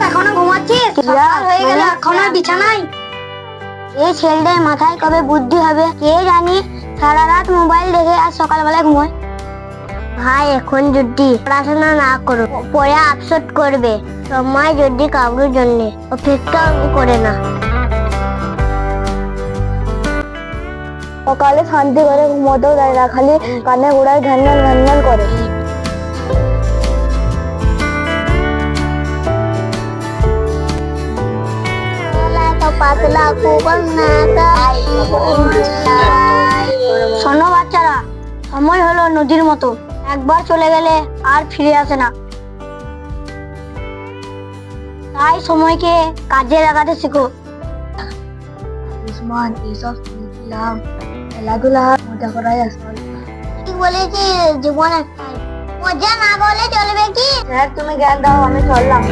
এখনো ঘুমাচ্ছিস? সকাল হয়ে গেল, এখনো বিছানায়? এই ছেলেটার মাথায় কবে বুদ্ধি হবে কে জানি, সারা রাত মোবাইল দেখে আর সকালবেলায় ঘুমায়। ভাই এখন যদি পড়াশোনা না করো পরে আফসোস করবে, সময় যদি কাউর জন্য অপেক্ষা করে না। সকালে শান্তি করে ঘুমোতেও দেয় না, খালি কানে ঘোড়ায় ঘ্যান ঘ্যান করে। শোনো বাচ্চারা, সময় হলো নদীর মতো, একবার চলে গেলে আর ফিরে আসে না। তাই সময়কে কাজে লাগাতে শিখো। উসমান, এইসব শুনছিলাম, খেলাধুলা মজা করাই আসল। ঠিক বলেছি, জীবন একটাই, মজা না করলে চলবে কি? স্যার তুমি জ্ঞান দাও, আমি চললাম।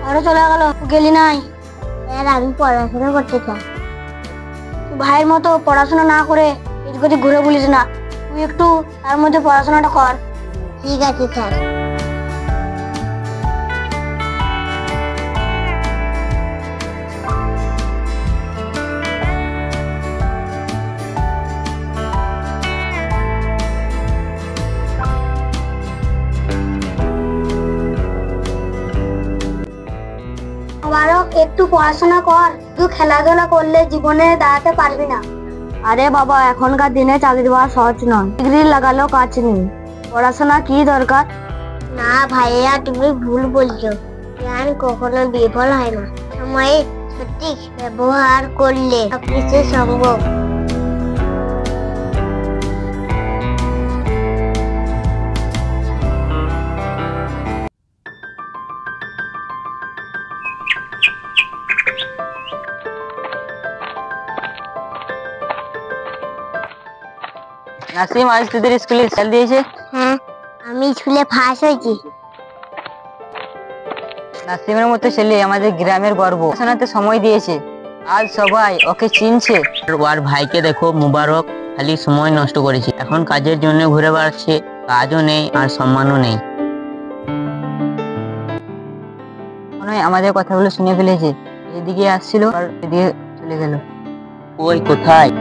আরো চলে গেল, গেলি নাই? আমি পড়াশোনা করতে চাই। ভাইয়ের মতো পড়াশোনা না করে এদিক ওদিক ঘুরে বলিস না, তুই একটু তার মধ্যে পড়াশোনাটা কর। ঠিক আছে স্যার। একটু পড়াশোনা কর, তুই খেলাধুলা করলে জীবনে দাঁড়াতে পারবি না। আরে বাবা, এখনকার দিনে চাকরি পাওয়া সহজ নয়, ডিগ্রি লাগালেও কাজ নেই, পড়াশোনা কি দরকার? না ভাইয়া, তুমি ভুল বলছো, জ্ঞান কখনো বিফল হয় না, সময়ে সঠিক ব্যবহার করলে সবকিছু সম্ভব। নাসিম, আজ তোদের স্কুলে রেজাল্ট দিয়েছে? হ্যাঁ, আমি স্কুলে ফার্স্ট হয়েছি। নাসিমের মতো ছেলে আমাদের গ্রামের গর্ব, পড়াশোনাতে সময় দিয়েছে, আজ সবাই ওকে চিনছে। আর ভাইকে দেখো, মুবারক, খালি সময় নষ্ট করেছে, এখন কাজের জন্য ঘুরে বেড়াচ্ছে, কাজও নেই আর সম্মানও নেই। মনে হয় আমাদের কথাগুলো শুনে ফেলেছে, এদিকে আসছিল আর এদিকে চলে গেল। ওই কোথায়?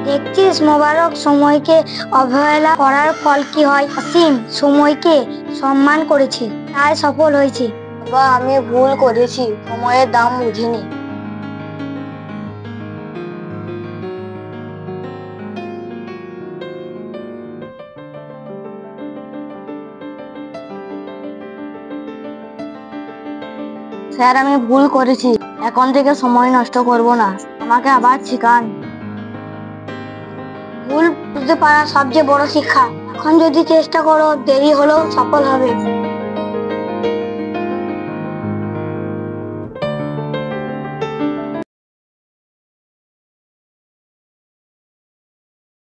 দেখছিস মোবারক, সময়কে অবহেলা করার ফল কি হয়? নাসিম সময়কে সম্মান করেছে, তাই সফল হয়েছে। বাবা, আমি ভুল করেছি, সময়ের দাম বুঝিনি। স্যার, আমি ভুল করেছি, এখন থেকে সময় নষ্ট করব না, আমাকে আবার শেখান। ভুল বুঝতে পারা সবচেয়ে বড় শিক্ষা, এখন যদি চেষ্টা করো দেরি হলেও সফল হবে।